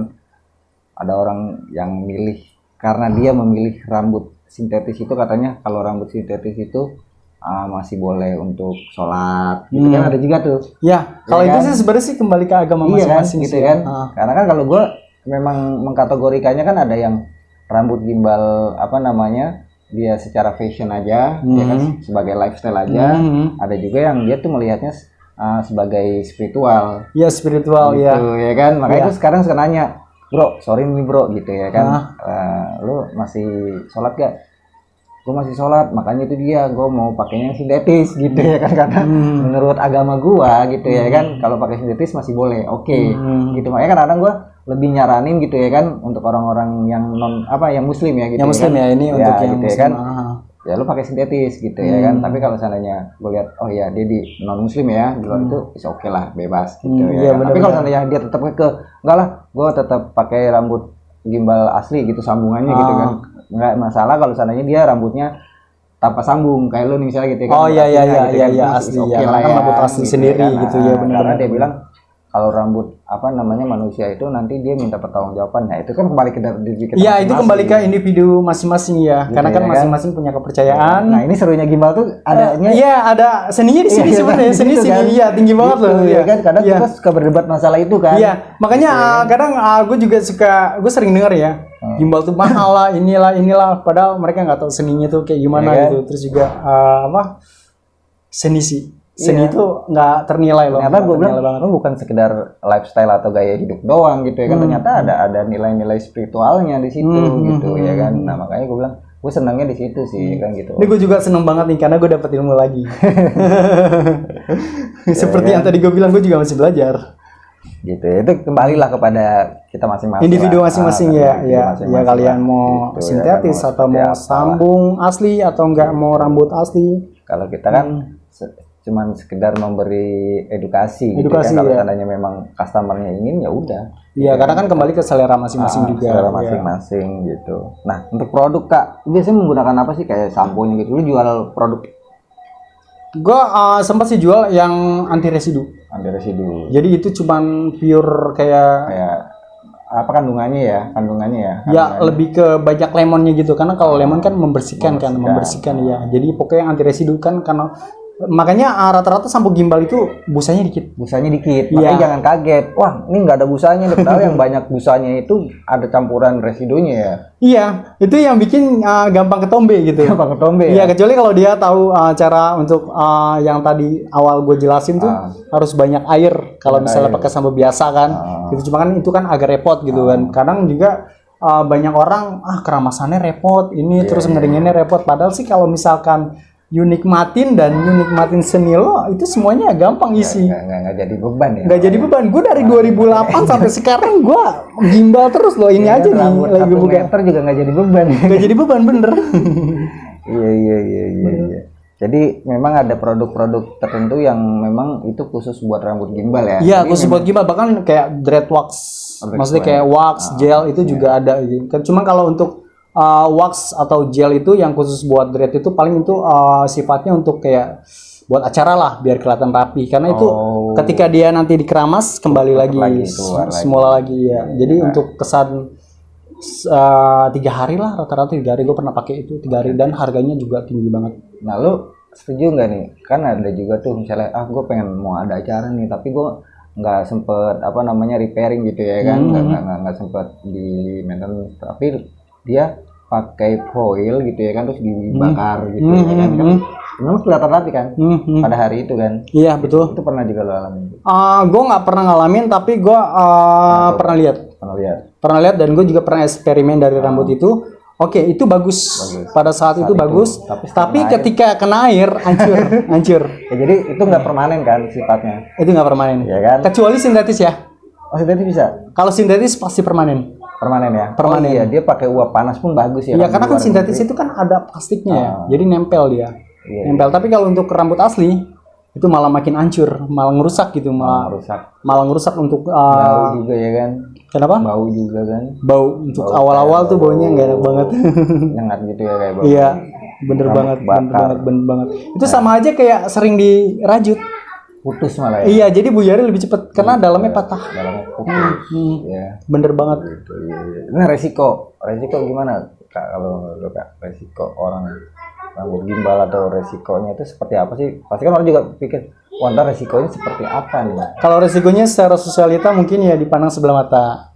ada orang yang milih, karena dia memilih rambut sintetis itu, katanya kalau rambut sintetis itu masih boleh untuk sholat, gitu kan ada juga tuh. Ya, kalau itu sih sebenarnya sih kembali ke agama masing-masing gitu kan. Karena kan kalau gue memang mengkategorikannya kan ada yang rambut gimbal apa namanya, dia secara fashion aja, ya kan, sebagai lifestyle aja. Ada juga yang dia tuh melihatnya sebagai spiritual. Iya spiritual gitu, ya kan. Makanya itu sekarang suka nanya, bro, sorry nih bro, gitu ya kan. Lu masih sholat gak? Gue masih sholat, makanya itu dia gue mau pakainya yang sintetis gitu ya kan, karena menurut agama gue gitu ya kan, kalau pakai sintetis masih boleh, oke. Gitu. Makanya kan kadang gue lebih nyaranin gitu ya kan, untuk orang-orang yang yang muslim ya gitu. Yang muslim ya, ini untuk yang gitu muslim, ya kan. Ya lu pakai sintetis gitu ya kan. Tapi kalau seandainya gue lihat, oh ya dia di non muslim ya, di luar itu bisa oke lah, bebas gitu ya kan. Tapi kalau seandainya dia tetap enggak lah, gue tetap pakai rambut gimbal asli gitu, sambungannya gitu kan, nggak masalah kalau seandainya dia rambutnya tanpa sambung kayak lu nih misalnya gitu kan. Oh iya asli ya, kan rambut asli gitu sendiri ya, gitu ya benar. Karena dia bilang kalau rambut apa namanya manusia itu nanti dia minta pertanggungjawaban. Nah itu kan kembali ke diri kita. Iya itu kembali ke individu masing-masing ya, gitu karena kan masing-masing punya kepercayaan. Nah ini serunya gimbal tuh adanya. Iya ada seninya di sini sebenarnya, seni gitu sini kan. iya tinggi banget loh. Iya kan, kadang kita suka berdebat masalah itu kan. Iya makanya kadang gue juga gue sering denger ya, gimbal tuh mahal lah, inilah, padahal mereka nggak tahu seninya tuh kayak gimana gitu. Terus juga seni itu nggak ternilai loh. Ternyata gue bilang bukan sekedar lifestyle atau gaya hidup doang gitu ya kan. Ternyata ada nilai-nilai spiritualnya di situ gitu ya kan. Nah makanya gue bilang gue senangnya di situ sih kan gitu. Ini gue juga seneng banget nih karena gue dapat ilmu lagi. Seperti yang tadi gue bilang, gue juga masih belajar. Gitu itu kembalilah kepada kita masing-masing, individu masing-masing ya kalian mau gitu, sintetis ya, atau mau sambung asli atau enggak mau rambut asli. Kalau kita kan cuman sekedar memberi edukasi gitu kan. Kalau seandainya memang customernya ingin ya udah. Iya karena kan kembali ke selera masing-masing juga. Selera masing-masing gitu. Nah untuk produk Kak, biasanya menggunakan apa sih, kayak sampo-nya gitu? Lu jual produk? Gue sempat sih jual yang anti residu. Jadi itu cuman pure kayak apa kandungannya ya? Ya lebih ke banyak lemonnya gitu, karena kalau lemon kan membersihkan ya. Jadi pokoknya yang anti residu kan, karena Makanya rata-rata sampo gimbal itu busanya dikit. Busanya dikit. Iya. Makanya jangan kaget. Wah, ini nggak ada busanya. Tahu yang banyak busanya itu ada campuran residunya ya. Iya, itu yang bikin gampang ketombe gitu. Gampang ketombe. Iya, Ya? kecuali kalau dia tahu cara untuk yang tadi awal gue jelasin tuh harus banyak air. Kalau misalnya pakai sampo biasa kan, gitu. Cuma kan itu kan agak repot gitu kan. Kadang juga banyak orang keramasannya repot, ini terus ngeringinnya repot. Padahal sih kalau misalkan nikmatin seni lo itu semuanya gampang isi. Nggak jadi beban ya. Nggak jadi beban. Gue dari 2008 sampai sekarang gue gimbal terus loh. Ini aja nih lagi buka. Meter juga nggak jadi beban. Nggak jadi beban bener. Iya. Jadi memang ada produk-produk tertentu yang memang itu khusus buat rambut gimbal ya. Iya, khusus buat gimbal, bahkan kayak dread wax. Maksudnya kayak wax, gel itu juga ada gitu. Cuma kalau untuk wax atau gel itu yang khusus buat dread itu paling itu sifatnya untuk kayak buat acara lah biar kelihatan rapi. Karena itu ketika dia nanti dikeramas kembali lagi semula lagi ya. Jadi untuk kesan 3 hari lah, rata-rata 3 hari gue pernah pakai itu 3 hari dan harganya juga tinggi banget. Nah lu setuju nggak nih? Kan ada juga tuh misalnya gue pengen mau ada acara nih tapi gue nggak sempet repairing gitu ya kan, nggak sempet di maintenance, tapi dia pakai foil gitu ya kan terus dibakar gitu ya kan, memang kelihatan rapi kan pada hari itu kan. Iya betul. Itu pernah juga lo alamin? Gue nggak pernah ngalamin tapi gue pernah lihat dan gue juga pernah eksperimen dari rambut itu. Oke, itu bagus. Pada saat itu bagus. Tapi ketika kena air hancur. Ya, jadi itu nggak permanen kan sifatnya? Itu nggak permanen. Ya kan? Kecuali sintetis ya. Oh, sintetis bisa? Kalau sintetis pasti permanen. Permanen ya? Permanen. Oh, iya, dia pakai uap panas pun bagus ya. Iya, karena kan sintetis itu kan ada plastiknya ya. Jadi nempel dia. Nempel. Tapi kalau untuk rambut asli itu malah makin hancur, malah ngerusak gitu, malah ngerusak untuk bau juga ya kan. Kenapa? Bau juga kan. Bau untuk awal-awal tuh baunya nggak enak banget. Nyengat gitu ya kayak bau. Iya, bener banget. Itu sama aja kayak sering dirajut. Putus malah ya. Iya, jadi buyarnya lebih cepat karena dalamnya patah. Dalamnya putus. Ya. Bener banget. Gitu, iya. Nah, resiko gimana Kak kalau lo Kak? Resiko orang rambut gimbal atau resikonya itu seperti apa sih? Pasti kan orang juga pikir, wah ntar resikonya seperti apa nih? Kalau resikonya secara sosialita mungkin ya dipandang sebelah mata.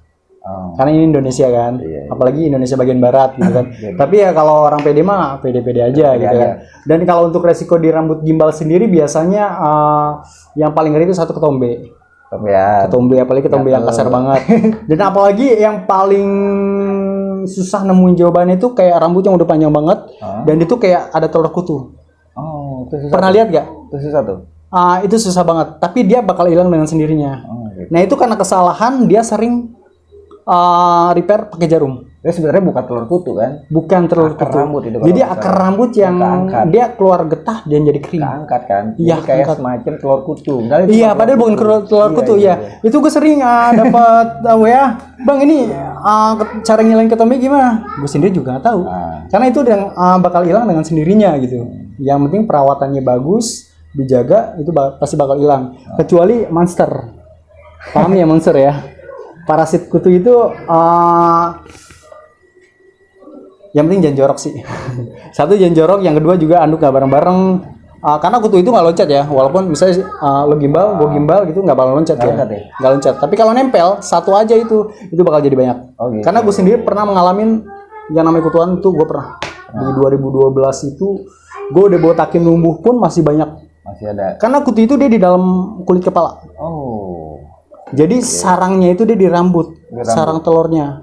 Karena ini Indonesia kan, apalagi Indonesia bagian barat gitu kan. Tapi ya kalau orang pede mah pede-pede aja gitu kan. Dan kalau untuk resiko di rambut gimbal sendiri biasanya yang paling ngeri itu satu ketombe. Ketombe, apalagi ketombe yang kasar banget. Dan apalagi yang paling susah nemuin jawabannya itu kayak rambut yang udah panjang banget dan itu kayak ada telur kutu. Oh, itu susah. Pernah lihat gak? Itu susah tuh. Itu susah banget, tapi dia bakal hilang dengan sendirinya. Gitu. Nah itu karena kesalahan dia sering repair pakai jarum. Dia sebenarnya bukan telur kutu kan? Bukan telur kutu. Rambut itu. Jadi akar rambut yang dia keluar getah dan jadi kering. Keangkat kan? Iya, kayak semacam telur kutu. Iya, padahal bukan telur kutu ya. Itu gue sering dapat Bang ini cara ngilangin ketombe gimana? Gue sendiri juga nggak tahu. Karena itu yang bakal hilang dengan sendirinya gitu. Yang penting perawatannya bagus, dijaga itu pasti bakal hilang. Kecuali monster. Paham ya monster ya? Parasit kutu itu yang penting jangan jorok sih. Satu jangan jorok, yang kedua juga anduk nggak bareng-bareng. Karena kutu itu nggak loncat ya, walaupun misalnya lo gimbal, gue gimbal gitu nggak bakal loncat ya. Nggak loncat. Tapi kalau nempel satu aja itu bakal jadi banyak. Gitu. Karena gue sendiri pernah mengalami yang namanya kutuan itu, gue pernah di 2012 itu gue udah botakin numbuh pun masih banyak. Masih ada. Karena kutu itu dia di dalam kulit kepala. Jadi sarangnya itu dia di rambut. Sarang telurnya.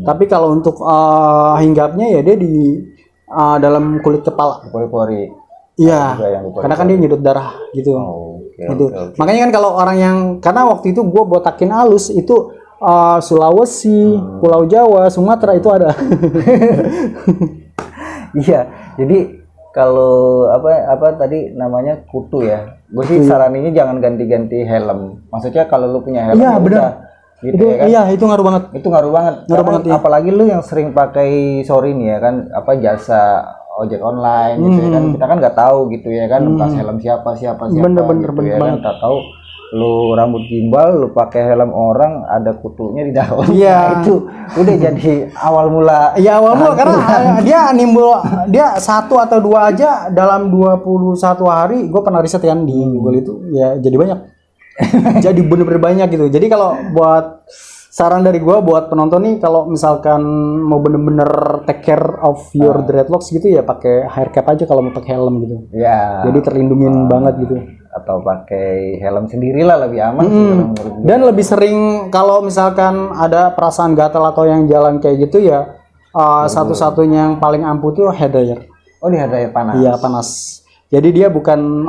Tapi kalau untuk hinggapnya ya dia di dalam kulit kepala. Pori-pori. Iya. Karena kan dia nyedot darah gitu. Gitu. Makanya kan kalau orang yang karena waktu itu gue botakin halus itu Sulawesi, Pulau Jawa, Sumatera itu ada. Iya. Jadi kalau apa tadi namanya kutu ya. Gue sih saraninnya jangan ganti-ganti helm. Maksudnya kalau lu punya helm ya benar. Gitu itu, ya kan? Iya, itu ngaruh banget. Itu ngaruh banget. Ya. Apalagi lu yang sering pakai nih ya kan, jasa ojek online gitu ya kan. Kita kan nggak tahu gitu ya kan, bekas helm siapa bener gitu ya kan. Tak tahu lu rambut gimbal, lu pakai helm orang, ada kutunya di dalam. Iya. Nah, itu udah jadi awal mula. Ya awal mula karena dia nimbul dia 1 atau 2 aja dalam 21 hari. Gue pernah riset kan di Google itu, ya jadi banyak. Jadi bener-bener banyak gitu. Jadi kalau buat saran dari gue buat penonton nih, kalau misalkan mau bener-bener take care of your dreadlocks gitu ya pakai hair cap aja kalau mau pakai helm gitu. Ya. Jadi terlindungin banget gitu. Atau pakai helm sendirilah lebih aman sih menurut gue. Dan lebih sering kalau misalkan ada perasaan gatal atau yang jalan kayak gitu ya satu-satunya yang paling ampuh tuh hair dryer. Oh, di hair dryer panas. Iya, panas. Jadi dia bukan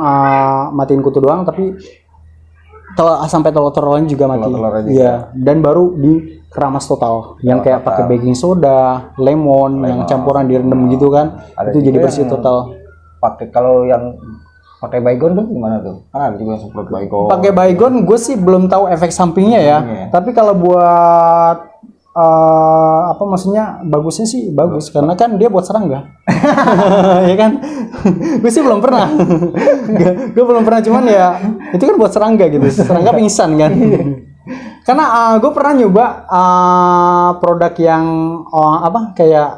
matiin kutu doang tapi sampai telur-telurnya juga mati. Iya, dan baru dikeramas total. Yang kayak pakai baking soda, lemon yang campuran direndam gitu kan. Itu jadi bersih total. Pakai kalau yang pakai baygon tuh gimana tuh? Kan ada juga semprot baygon. Pakai baygon gue sih belum tahu efek sampingnya ya. Tapi kalau buat apa maksudnya bagusnya sih bagus karena kan dia buat serangga. Ya kan? Gue sih belum pernah. Gue belum pernah cuman ya itu kan buat serangga gitu. Serangga pingsan kan. Karena gue pernah nyoba produk yang apa kayak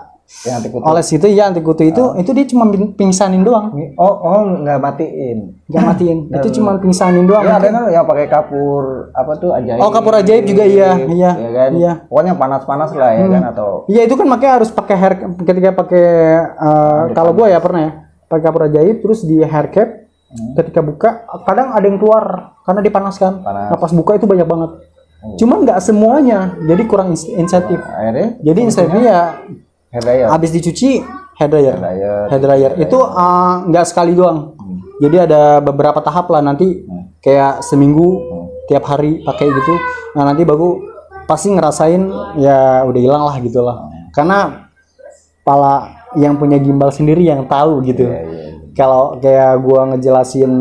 yang anti kutu. Oles itu ya anti kutu itu dia cuma pingsanin doang. Oh nggak matiin. Nggak matiin. Itu cuma pingsanin doang. Ya ada kan yang pakai kapur apa tuh ajaib. Oh, kapur ajaib juga iya. Ya kan? Iya. Pokoknya panas-panas lah ya kan atau. Iya itu kan makanya harus pakai hair ketika pakai kalau gua ya pernah ya pakai kapur ajaib terus di hair cap ketika buka kadang ada yang keluar karena dipanaskan. Nah pas buka itu banyak banget. Cuman nggak semuanya jadi kurang insentif. Akhirnya? Jadi insentifnya ya hair dryer. habis dicuci hair dryer itu nggak sekali doang. Jadi ada beberapa tahap lah nanti kayak seminggu tiap hari pakai gitu. Nah nanti baru pasti ngerasain ya udah hilang lah gitu lah. Karena pala yang punya gimbal sendiri yang tahu gitu. Kalau kayak gua ngejelasin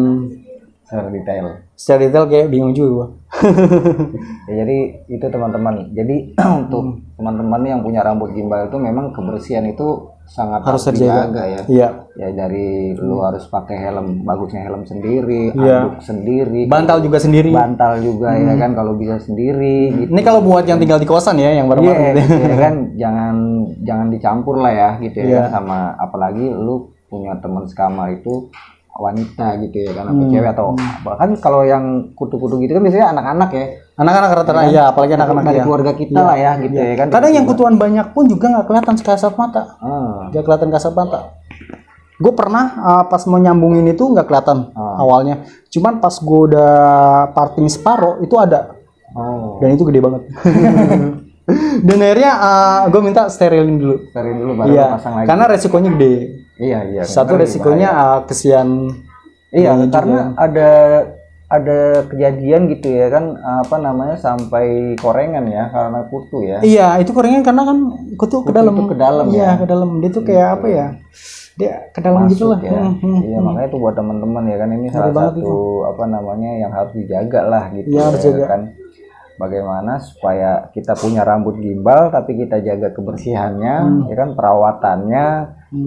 secara detail kayak bingung juga gua. Ya, jadi itu teman-teman. Jadi untuk teman-teman yang punya rambut gimbal itu memang kebersihan itu sangat harus terjaga ya. Iya. Ya dari lu harus pakai helm, bagusnya helm sendiri, anduk sendiri, bantal juga sendiri. Bantal juga ya kan kalau bisa sendiri gitu. Ini kalau buat yang tinggal di kosan ya yang bareng-bareng gitu. Ya kan jangan dicampur lah ya gitu ya kan, sama apalagi lu punya teman sekamar itu wanita gitu ya kan, atau cewek atau bahkan kalau yang kutu-kutu gitu kan biasanya anak-anak ya. Anak-anak rata-rata ya, apalagi anak-anak dari keluarga kita lah ya gitu ya kan. Kadang yang kutuan banyak pun juga nggak kelihatan kasat mata. Nggak kelihatan kasat mata. Gue pernah pas mau nyambungin itu nggak kelihatan awalnya. Cuman pas gue udah parting separuh itu ada. Dan itu gede banget. Dan akhirnya gue minta sterilin dulu. Sterilin dulu baru pasang lagi. Karena resikonya gede. Iya. Satu resikonya kesian. Iya, karena ada kejadian gitu ya kan apa namanya sampai korengan ya karena kutu ya. Iya, itu korengan karena kan kutu ke dalam. Ke dalam iya, ya. Ke dalam. Dia tuh kayak apa ya? Dia ke dalam gitu lah. Ya. Iya, makanya itu buat teman-teman ya kan ini salah satu itu. Apa namanya yang harus dijaga lah gitu ya, harus jaga. Kan. Bagaimana supaya kita punya rambut gimbal tapi kita jaga kebersihannya, ya kan perawatannya,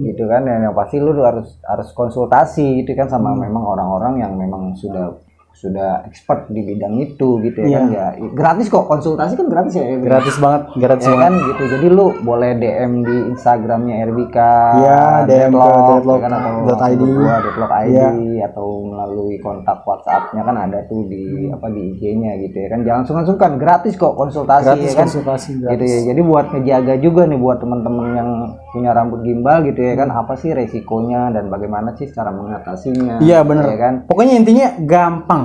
gitu kan. Dan yang pasti lu harus konsultasi gitu kan sama memang orang-orang yang memang sudah expert di bidang itu gitu ya kan. Ya gratis kok, konsultasi kan gratis ya. Gratis banget, gratis ya kan gitu. Jadi lu boleh DM di Instagramnya Erbika, DM Dreadlock kan, atau .id atau melalui kontak WhatsApp-nya kan ada tuh di di IG-nya gitu ya kan. Jangan sungkan-sungkan, gratis kok konsultasi gratis, ya kan. Konsultasi gratis. Gitu ya. Jadi buat ngejaga juga nih buat teman-teman yang punya rambut gimbal gitu ya kan, apa sih resikonya dan bagaimana sih cara mengatasinya. Iya benar. Ya kan? Pokoknya intinya gampang.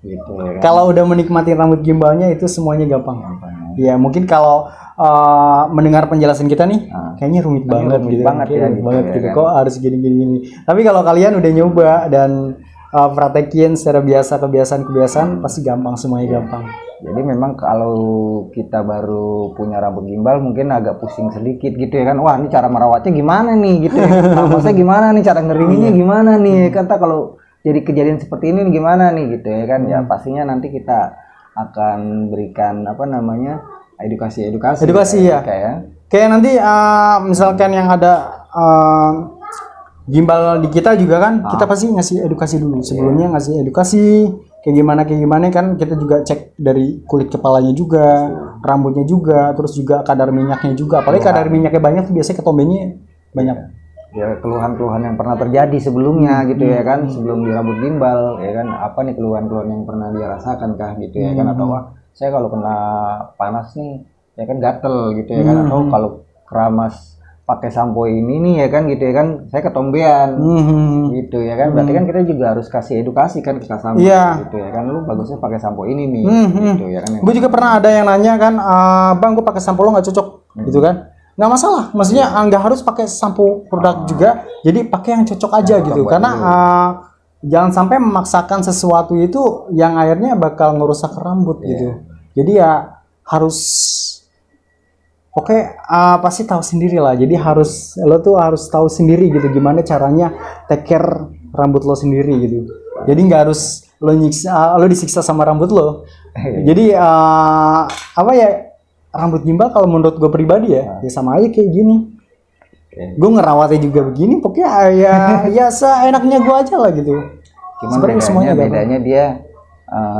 Gitu ya kan? Kalau udah menikmati rambut gimbalnya itu semuanya gampang. Ya mungkin kalau mendengar penjelasan kita nih kayaknya rumit banget gitu. Kok harus gini. Tapi kalau kalian udah nyoba dan praktekin secara biasa kebiasaan pasti gampang, semuanya gampang. Jadi memang kalau kita baru punya rambut gimbal mungkin agak pusing sedikit gitu ya kan. Wah, ini cara merawatnya gimana nih gitu ya. Maksudnya gimana nih cara ngeringinnya gimana nih. Kata kalau jadi kejadian seperti ini gimana nih gitu ya kan. Ya pastinya nanti kita akan berikan edukasi ya. Kayak nanti misalkan yang ada gimbal di kita juga kan kita pasti ngasih edukasi dulu sebelumnya, ngasih edukasi kayak gimana kan kita juga cek dari kulit kepalanya juga, rambutnya juga, terus juga kadar minyaknya juga. Apalagi kadar minyaknya banyak tuh biasanya ketombenya banyak. Ya keluhan-keluhan yang pernah terjadi sebelumnya gitu ya kan, sebelum di rambut gimbal ya kan, apa nih keluhan-keluhan yang pernah dia rasakan kah gitu ya kan, atau wah saya kalau kena panas nih ya kan gatel gitu ya kan, atau kalau keramas pakai sampo ini nih ya kan gitu ya kan, saya ketombean gitu ya kan, berarti kan kita juga harus kasih edukasi kan ke customer gitu ya kan, lu bagusnya pakai sampo ini nih gitu ya kan. Gue juga pernah ada yang nanya kan, bang gue pakai sampo lo nggak cocok gitu kan, nggak masalah, maksudnya nggak harus pakai sampo produk juga, jadi pakai yang cocok aja gitu, karena jangan sampai memaksakan sesuatu itu yang akhirnya bakal ngerusak rambut gitu. Jadi ya harus pasti tahu sendiri lah. Jadi lo tuh harus tahu sendiri gitu gimana caranya take care rambut lo sendiri gitu. Jadi nggak harus lo disiksa sama rambut lo. Jadi rambut gimbal kalau menurut gue pribadi ya sama aja kayak gini. Gue ngerawatnya juga begini, pokoknya ya seenaknya gue aja lah gitu. Cuman bedanya dia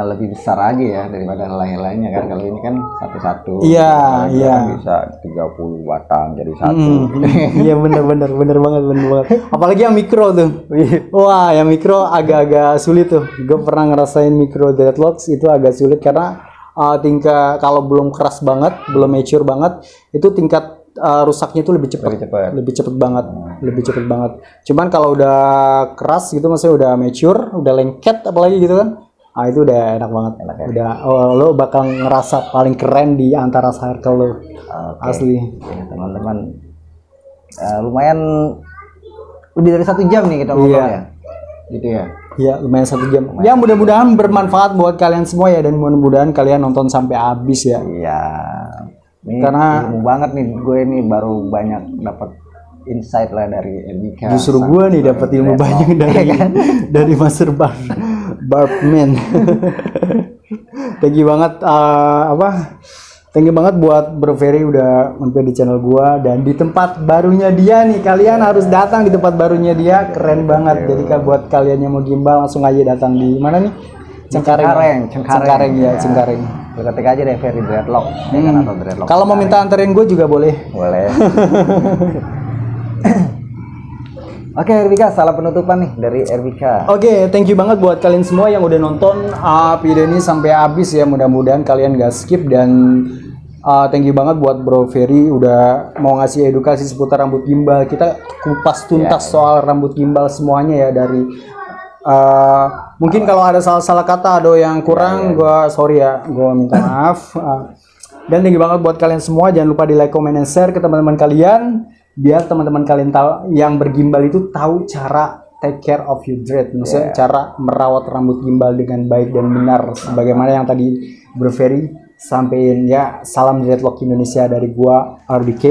lebih besar aja ya daripada lain-lainnya kan. Kalau ini kan satu-satu. Iya. Kan bisa 30 batang jadi satu. Iya bener banget. Apalagi yang mikro tuh. Wah, yang mikro agak-agak sulit tuh. Gue pernah ngerasain mikro dreadlocks itu agak sulit karena tingkat kalau belum keras banget, belum mature banget, itu tingkat rusaknya itu lebih cepat banget. Cuman kalau udah keras gitu, maksudnya udah mature, udah lengket apalagi gitu kan, itu udah enak banget. Udah lo bakal ngerasa paling keren di antara circle lo. Asli. Ya, teman-teman, lumayan lebih dari 1 jam nih kita ngobrol ya. Gitu ya. Iya, lumayan 1 jam. Ya mudah-mudahan bermanfaat buat kalian semua ya, dan mudah-mudahan kalian nonton sampai habis ya. Iya. Ini karena ilmu banget nih, gue nih baru banyak dapat insight lah dari Erbika. Justru gue nih dapat ilmu banyak dari Master Barbman. Thank you banget Thank you banget buat Bro Ferry udah mampir di channel gua dan di tempat barunya dia nih. Kalian harus datang di tempat barunya dia, keren banget. Jadi buat kalian yang mau gimbal langsung aja datang di mana nih? Cengkareng. Ketik aja deh Ferry Dreadlock, ya kan, atau Dreadlock. Kalau mau minta anterin gue juga boleh. Oke, Erbika, salah penutupan nih dari Erbika. Oke, thank you banget buat kalian semua yang udah nonton video ini sampai habis ya. Mudah-mudahan kalian gak skip, dan thank you banget buat Bro Ferry udah mau ngasih edukasi seputar rambut gimbal. Kita kupas tuntas soal rambut gimbal semuanya ya, dari mungkin kalau ada salah-salah kata, ada yang kurang, gua sorry ya, gua minta maaf. Dan thank you banget buat kalian semua. Jangan lupa di like, comment, and share ke teman-teman kalian, biar teman-teman kalian tahu, yang bergimbal itu tahu cara take care of your dread, maksudnya cara merawat rambut gimbal dengan baik dan benar, sebagaimana yang tadi Bro Ferry sampein ya. Salam Dreadlock Indonesia dari gua RDK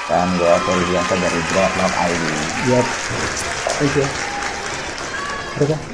dan gua Ferry Biasa dari Dreadlock ID. Yep. Thank you. Okay.